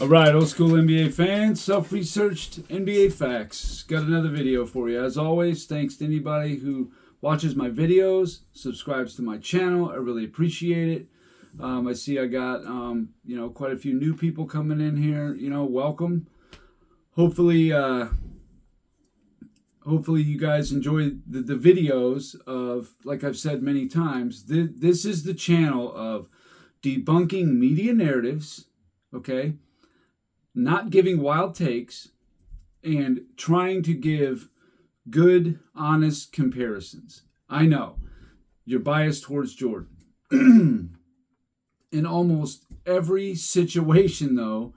All right, old school NBA fans, self-researched NBA facts. Got another video for you. As always, thanks to anybody who watches my videos, subscribes to my channel. I really appreciate it. I see I got quite a few new people coming in here. Welcome. Hopefully you guys enjoy the videos of, like I've said many times, this is the channel of debunking media narratives, okay? Not giving wild takes, and trying to give good, honest comparisons. I know you're biased towards Jordan. In almost every situation, though,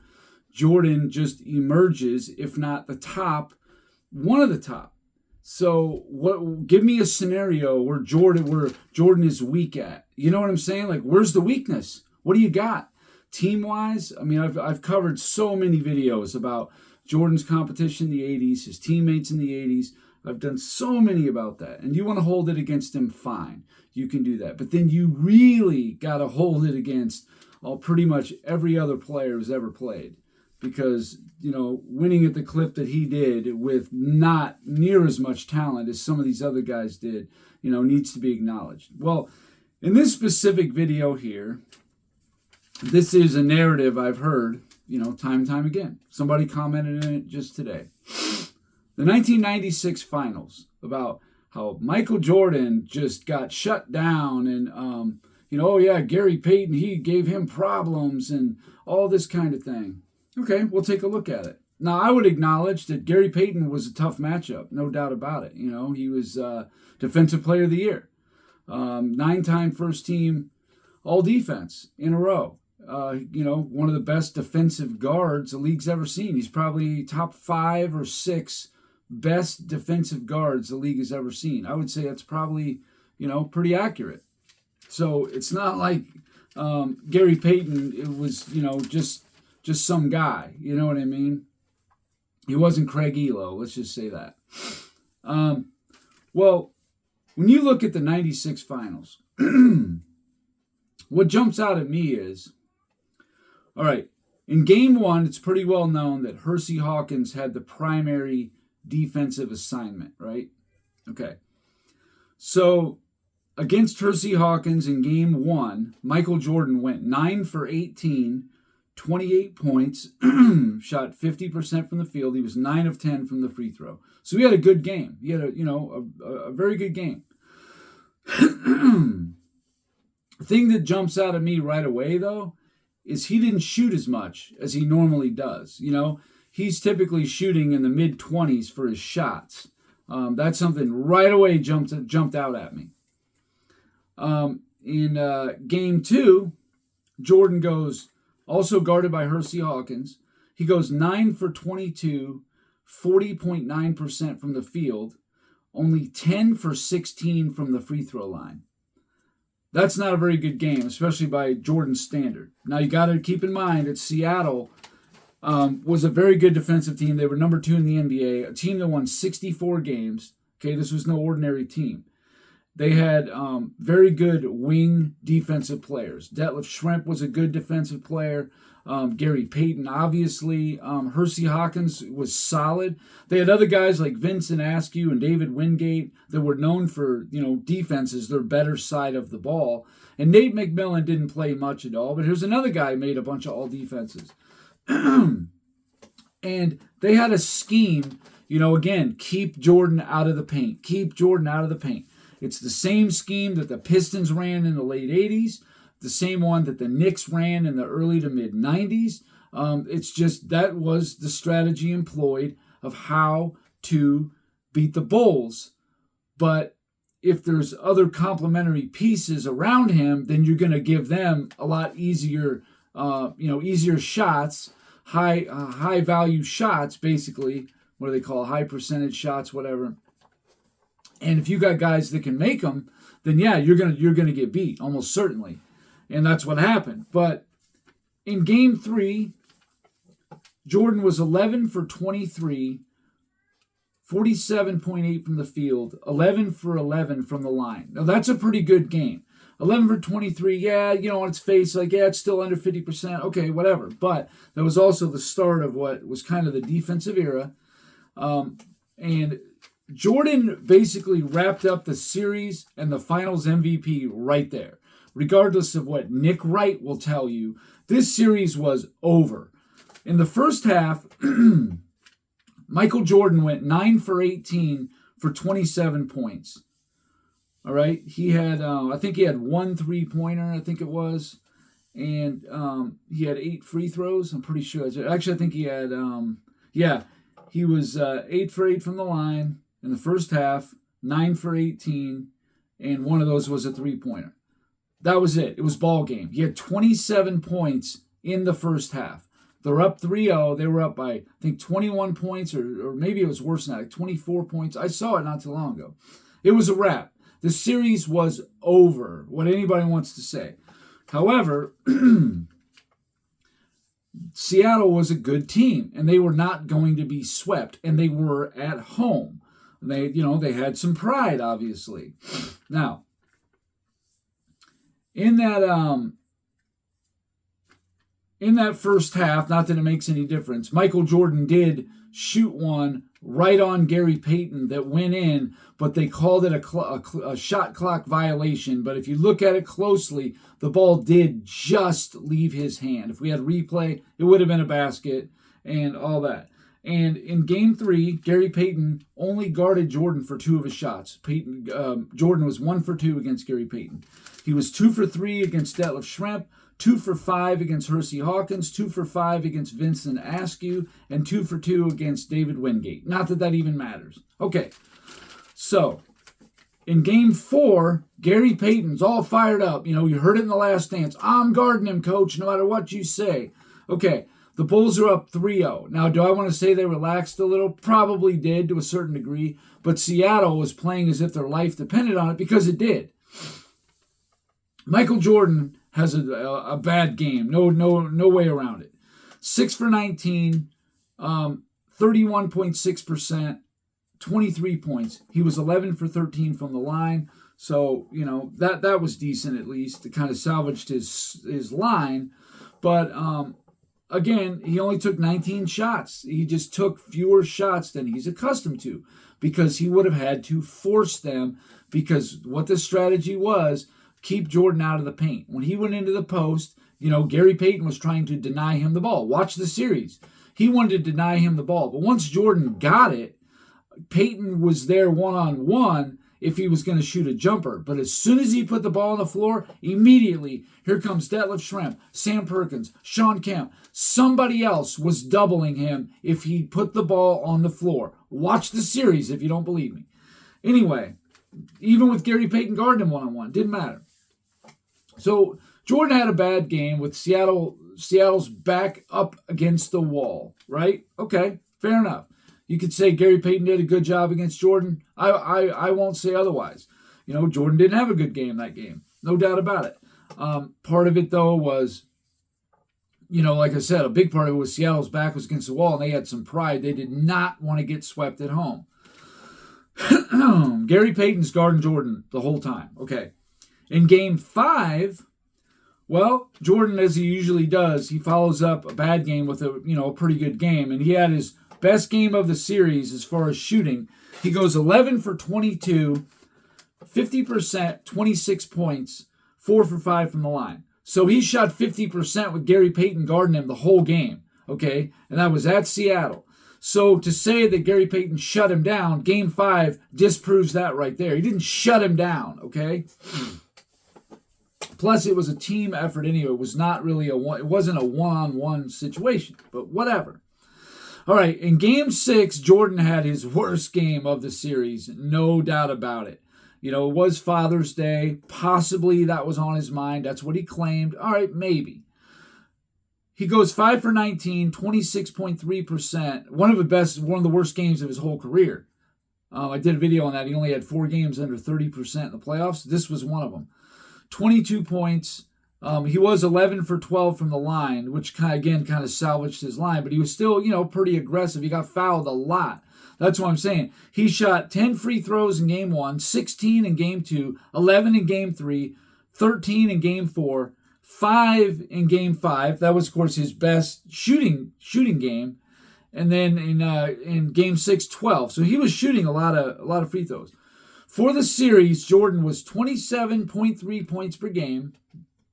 Jordan just emerges, if not the top, one of the top. So give me a scenario where Jordan is weak at. You know what I'm saying? Like, where's the weakness? What do you got? Team-wise, I mean, I've covered so many videos about Jordan's competition in the 80s, his teammates in the 80s. I've done so many about that. And you want to hold it against him, fine. You can do that. But then you really got to hold it against pretty much every other player who's ever played. Because, winning at the clip that he did with not near as much talent as some of these other guys did, needs to be acknowledged. Well, in this specific video here, this is a narrative I've heard, time and time again. Somebody commented in it just today. The 1996 finals, about how Michael Jordan just got shut down and, Gary Payton, he gave him problems and all this kind of thing. Okay, we'll take a look at it. Now, I would acknowledge that Gary Payton was a tough matchup, no doubt about it. He was Defensive Player of the Year, 9-time first team all defense in a row. One of the best defensive guards the league's ever seen. He's probably top 5 or 6 best defensive guards the league has ever seen. I would say that's probably, pretty accurate. So it's not like Gary Payton, it was, just some guy. You know what I mean? He wasn't Craig Elo. Let's just say that. Well, when you look at the 96 finals, what jumps out at me is, all right, in game 1, it's pretty well known that Hersey Hawkins had the primary defensive assignment, right? Okay. So against Hersey Hawkins in game 1, Michael Jordan went 9 for 18, 28 points, shot 50% from the field. He was 9 of 10 from the free throw. So he had a good game. He had a very good game. The thing that jumps out at me right away, though, is he didn't shoot as much as he normally does. He's typically shooting in the mid-20s for his shots. That's something right away jumped out at me. In game 2, Jordan goes, also guarded by Hersey Hawkins. He goes 9 for 22, 40.9% from the field, only 10 for 16 from the free throw line. That's not a very good game, especially by Jordan's standard. Now, you got to keep in mind that Seattle was a very good defensive team. They were number 2 in the NBA, a team that won 64 games. Okay, this was no ordinary team. They had very good wing defensive players. Detlef Schrempf was a good defensive player. Gary Payton, obviously. Hersey Hawkins was solid. They had other guys like Vincent Askew and David Wingate that were known for, defenses, their better side of the ball. And Nate McMillan didn't play much at all. But here's another guy who made a bunch of all defenses. And they had a scheme, again, keep Jordan out of the paint. Keep Jordan out of the paint. It's the same scheme that the Pistons ran in the late 80s, the same one that the Knicks ran in the early to mid 90s. It's just that was the strategy employed of how to beat the Bulls. But if there's other complementary pieces around him, then you're going to give them a lot easier, easier shots, high value shots, basically. What do they call high percentage shots, whatever. And if you got guys that can make them, then yeah, you're gonna get beat almost certainly, and that's what happened. But in game 3, Jordan was 11 for 23, 47.8 from the field, 11 for 11 from the line. Now that's a pretty good game. 11 for 23, yeah, on its face, like, yeah, it's still under 50%. Okay, whatever. But that was also the start of what was kind of the defensive era. And Jordan basically wrapped up the series and the finals MVP right there. Regardless of what Nick Wright will tell you, this series was over. In the first half, Michael Jordan went 9 for 18 for 27 points. All right, he had, I think he had 1 3-pointer, I think it was, and he had 8 free throws. I'm pretty sure. Actually, I think he had, he was 8 for 8 from the line in the first half, 9 for 18, and one of those was a 3-pointer. That was it. It was ball game. He had 27 points in the first half. They're up 3-0. They were up by, I think, 21 points, or maybe it was worse than that, like 24 points. I saw it not too long ago. It was a wrap. The series was over, what anybody wants to say. However, Seattle was a good team, and they were not going to be swept, and they were at home. They had some pride, obviously. Now, in that first half, not that it makes any difference, Michael Jordan did shoot one right on Gary Payton that went in, but they called it a shot clock violation. But if you look at it closely, the ball did just leave his hand. If we had replay, it would have been a basket and all that. And in Game 3, Gary Payton only guarded Jordan for 2 of his shots. Jordan was 1 for 2 against Gary Payton. He was 2 for 3 against Detlef Schrempf, 2 for 5 against Hersey Hawkins, 2 for 5 against Vincent Askew, and 2 for 2 against David Wingate. Not that even matters. Okay, so in Game 4, Gary Payton's all fired up. You heard it in The Last Dance. I'm guarding him, coach, no matter what you say. Okay, the Bulls are up 3-0. Now, do I want to say they relaxed a little? Probably did to a certain degree, but Seattle was playing as if their life depended on it, because it did. Michael Jordan has a bad game. No way around it. 6 for 19, 31.6%, 23 points. He was 11 for 13 from the line. So, that was decent at least. It kind of salvaged his line. But, again, he only took 19 shots. He just took fewer shots than he's accustomed to, because he would have had to force them, because what the strategy was, keep Jordan out of the paint. When he went into the post, Gary Payton was trying to deny him the ball. Watch the series. He wanted to deny him the ball. But once Jordan got it, Payton was there one-on-one if he was going to shoot a jumper. But as soon as he put the ball on the floor, immediately, here comes Detlef Schrempf, Sam Perkins, Sean Kemp. Somebody else was doubling him if he put the ball on the floor. Watch the series if you don't believe me. Anyway, even with Gary Payton guarding him one-on-one, didn't matter. So Jordan had a bad game with Seattle's back up against the wall, right? Okay, fair enough. You could say Gary Payton did a good job against Jordan. I won't say otherwise. Jordan didn't have a good game that game. No doubt about it. Part of it, though, was, like I said, a big part of it was Seattle's back was against the wall, and they had some pride. They did not want to get swept at home. Gary Payton's guarding Jordan the whole time. Okay. In Game 5, well, Jordan, as he usually does, he follows up a bad game with a pretty good game, and he had his best game of the series as far as shooting. He goes 11 for 22, 50%, 26 points, 4 for 5 from the line. So he shot 50% with Gary Payton guarding him the whole game, okay? And that was at Seattle. So to say that Gary Payton shut him down, Game 5 disproves that right there. He didn't shut him down, okay? Plus, it was a team effort anyway. It was not really it wasn't a one-on-one situation, but whatever. All right, in Game 6, Jordan had his worst game of the series, no doubt about it. It was Father's Day. Possibly that was on his mind. That's what he claimed. All right, maybe. He goes 5 for 19, 26.3%. One of the worst games of his whole career. I did a video on that. He only had 4 games under 30% in the playoffs. This was one of them. 22 points. He was 11 for 12 from the line, which kind of salvaged his line, but he was still, pretty aggressive. He got fouled a lot. That's what I'm saying. He shot 10 free throws in Game 1, 16 in Game 2, 11 in Game 3, 13 in Game 4, 5 in Game 5. That was, of course, his best shooting game. And then in Game 6, 12. So he was shooting a lot of free throws. For the series, Jordan was 27.3 points per game,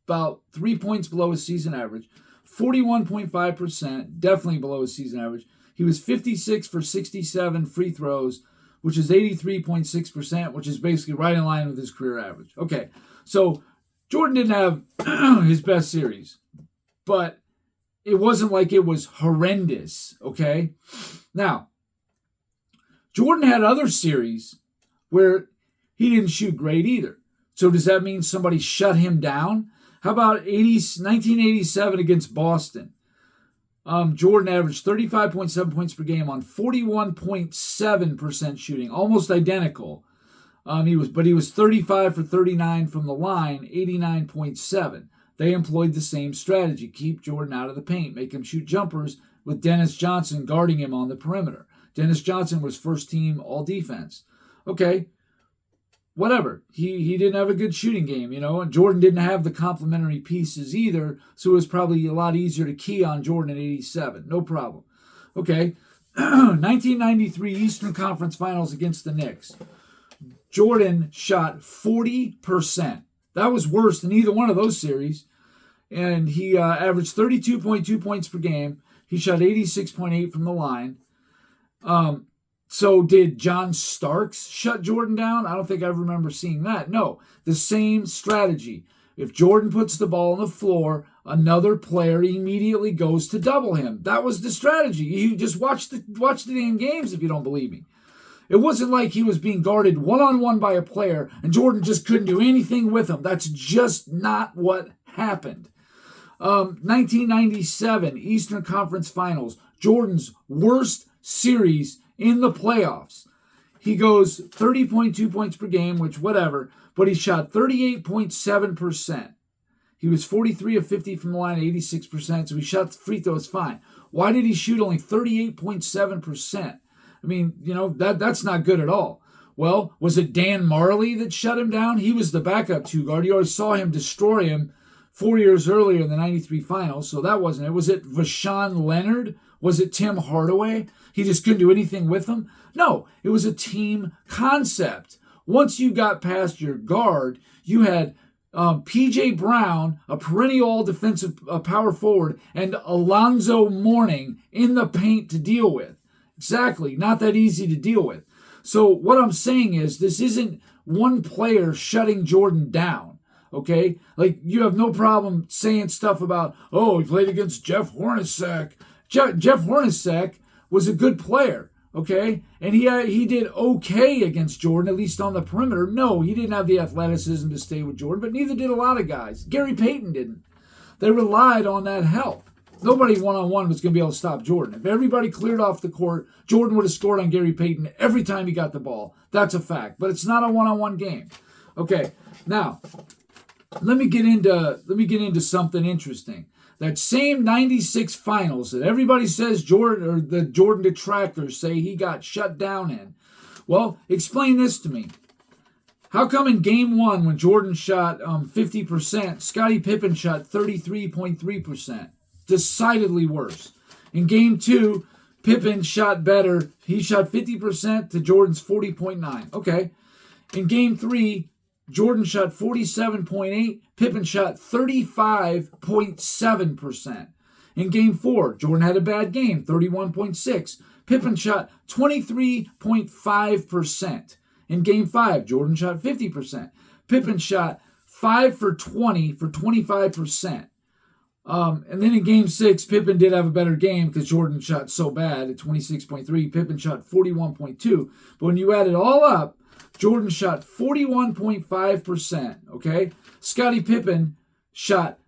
about 3 points below his season average, 41.5%, definitely below his season average. He was 56 for 67 free throws, which is 83.6%, which is basically right in line with his career average. Okay, so Jordan didn't have his best series, but it wasn't like it was horrendous, okay? Now, Jordan had other series where he didn't shoot great either. So does that mean somebody shut him down? How about 1987 against Boston? Jordan averaged 35.7 points per game on 41.7% shooting, almost identical. He was 35 for 39 from the line, 89.7. They employed the same strategy: keep Jordan out of the paint, make him shoot jumpers with Dennis Johnson guarding him on the perimeter. Dennis Johnson was first team all defense. Okay, whatever. He didn't have a good shooting game, and Jordan didn't have the complementary pieces either, so it was probably a lot easier to key on Jordan in 87. No problem. Okay, 1993 Eastern Conference Finals against the Knicks. Jordan shot 40%. That was worse than either one of those series. And he averaged 32.2 points per game. He shot 86.8 from the line. So did John Starks shut Jordan down? I don't think I remember seeing that. No, the same strategy. If Jordan puts the ball on the floor, another player immediately goes to double him. That was the strategy. You just watch the damn games if you don't believe me. It wasn't like he was being guarded one-on-one by a player and Jordan just couldn't do anything with him. That's just not what happened. 1997 Eastern Conference Finals, Jordan's worst series in the playoffs. He goes 30.2 points per game, which whatever, but he shot 38.7%. He was 43 of 50 from the line, 86%, so he shot the free throws fine. Why did he shoot only 38.7%? I mean, that's not good at all. Well, was it Dan Marley that shut him down? He was the backup two guard. You always saw him destroy him 4 years earlier in the 93 finals, so that wasn't it. Was it Vashawn Leonard? Was it Tim Hardaway? He just couldn't do anything with them? No, it was a team concept. Once you got past your guard, you had P.J. Brown, a perennial all-defensive power forward, and Alonzo Mourning in the paint to deal with. Exactly, not that easy to deal with. So what I'm saying is this isn't one player shutting Jordan down, okay? Like, you have no problem saying stuff about, he played against Jeff Hornacek. Jeff Hornacek was a good player, okay? And he did okay against Jordan, at least on the perimeter. No, he didn't have the athleticism to stay with Jordan, but neither did a lot of guys. Gary Payton didn't. They relied on that help. Nobody one-on-one was going to be able to stop Jordan. If everybody cleared off the court, Jordan would have scored on Gary Payton every time he got the ball. That's a fact. But it's not a one-on-one game. Okay, now, let me get into something interesting. That same 96 finals that everybody says Jordan, or the Jordan detractors say he got shut down in. Well, explain this to me. How come in Game 1, when Jordan shot 50%, Scottie Pippen shot 33.3%? Decidedly worse. In Game 2, Pippen shot better. He shot 50% to Jordan's 40.9. Okay. In Game 3, Jordan shot 47.8. Pippen shot 35.7%. In Game 4, Jordan had a bad game, 31.6. Pippen shot 23.5%. In Game 5, Jordan shot 50%. Pippen shot 5 for 20 for 25%. And then in Game 6, Pippen did have a better game because Jordan shot so bad at 26.3. Pippen shot 41.2. But when you add it all up, Jordan shot 41.5%. Okay? Scottie Pippen shot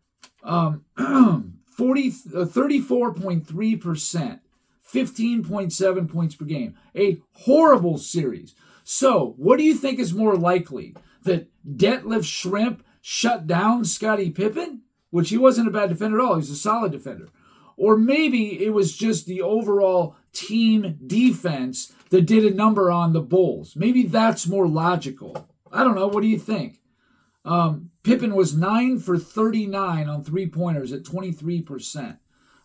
34.3%. 15.7 points per game. A horrible series. So, what do you think is more likely? That Detlef Schrempf shut down Scottie Pippen? Which he wasn't a bad defender at all. He was a solid defender. Or maybe it was just the overall team defense that did a number on the Bulls. Maybe that's more logical. I don't know. What do you think? Pippen was 9 for 39 on three-pointers at 23%.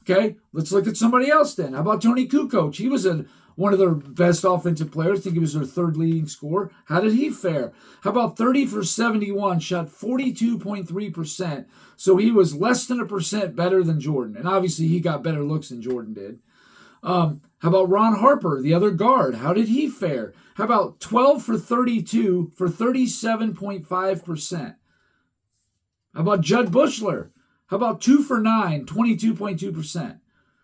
Okay, let's look at somebody else then. How about Tony Kukoc? He was one of their best offensive players. I think he was their third leading scorer. How did he fare? How about 30 for 71, shot 42.3%. So he was less than 1% better than Jordan. And obviously he got better looks than Jordan did. How about Ron Harper, the other guard? How did he fare? How about 12 for 32 for 37.5%? How about Judd Bushler? How about 2 for 9, 22.2%?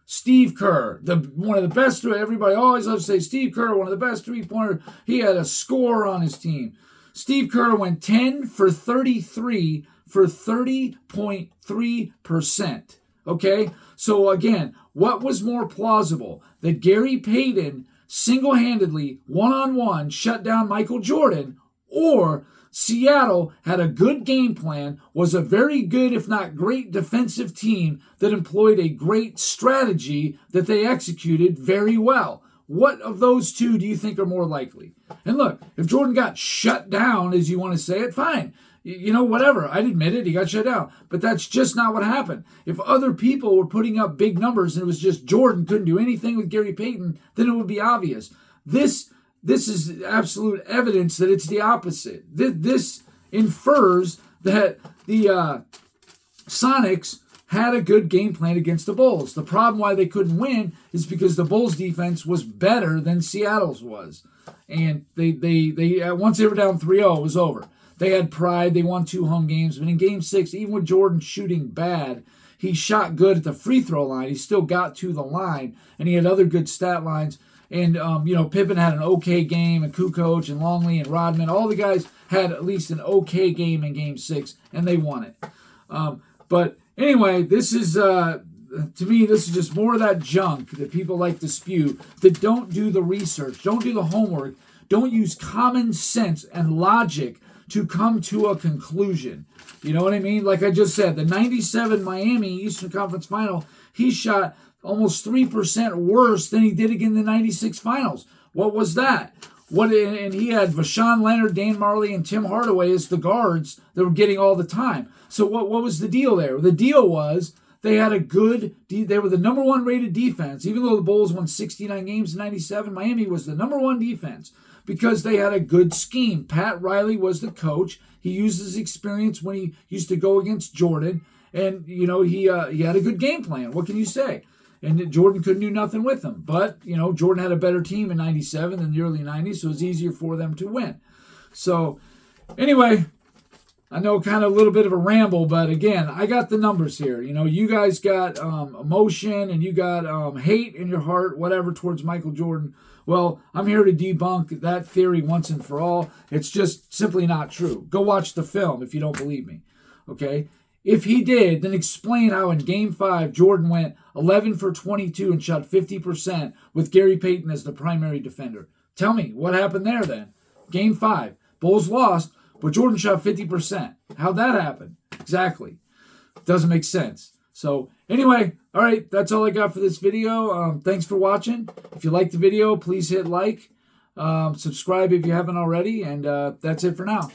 Steve Kerr, one of the best, everybody always loves to say Steve Kerr, one of the best three-pointer. He had a score on his team. Steve Kerr went 10 for 33 for 30.3%. Okay? So again, what was more plausible? That Gary Payton single-handedly, one-on-one, shut down Michael Jordan, or Seattle had a good game plan, was a very good, if not great, defensive team that employed a great strategy that they executed very well. What of those two do you think are more likely? And look, if Jordan got shut down, as you want to say it, fine. Whatever. I'd admit it. He got shut down. But that's just not what happened. If other people were putting up big numbers and it was just Jordan couldn't do anything with Gary Payton, then it would be obvious. This is absolute evidence that it's the opposite. This infers that the Sonics had a good game plan against the Bulls. The problem why they couldn't win is because the Bulls' defense was better than Seattle's was. And they once they were down 3-0, it was over. They had pride. They won 2 home games. But in Game 6, even with Jordan shooting bad, he shot good at the free throw line. He still got to the line, and he had other good stat lines. And, Pippen had an okay game, and Kukoc and Longley and Rodman, all the guys had at least an okay game in Game 6, and they won it. But anyway, this is, to me, this is just more of that junk that people like to spew, that don't do the research, don't do the homework, don't use common sense and logic to come to a conclusion. You know what I mean? Like I just said, the 97 Miami Eastern Conference Final, he shot almost 3% worse than he did again in the 96 finals. What was that? And he had Vashawn Leonard, Dan Marley, and Tim Hardaway as the guards that were getting all the time. So what was the deal there? The deal was they had they were the number 1 rated defense. Even though the Bulls won 69 games in 97, Miami was the number 1 defense because they had a good scheme. Pat Riley was the coach. He used his experience when he used to go against Jordan. And, he had a good game plan. What can you say? And Jordan couldn't do nothing with them. But, Jordan had a better team in 97 than the early 90s, so it was easier for them to win. So, anyway, I know kind of a little bit of a ramble, but again, I got the numbers here. You guys got emotion and you got hate in your heart, whatever, towards Michael Jordan. Well, I'm here to debunk that theory once and for all. It's just simply not true. Go watch the film if you don't believe me, okay? If he did, then explain how in Game 5, Jordan went 11 for 22 and shot 50% with Gary Payton as the primary defender. Tell me, what happened there then? Game 5, Bulls lost, but Jordan shot 50%. How'd that happen? Exactly. Doesn't make sense. So anyway, all right, that's all I got for this video. Thanks for watching. If you liked the video, please hit like. Subscribe if you haven't already, and that's it for now.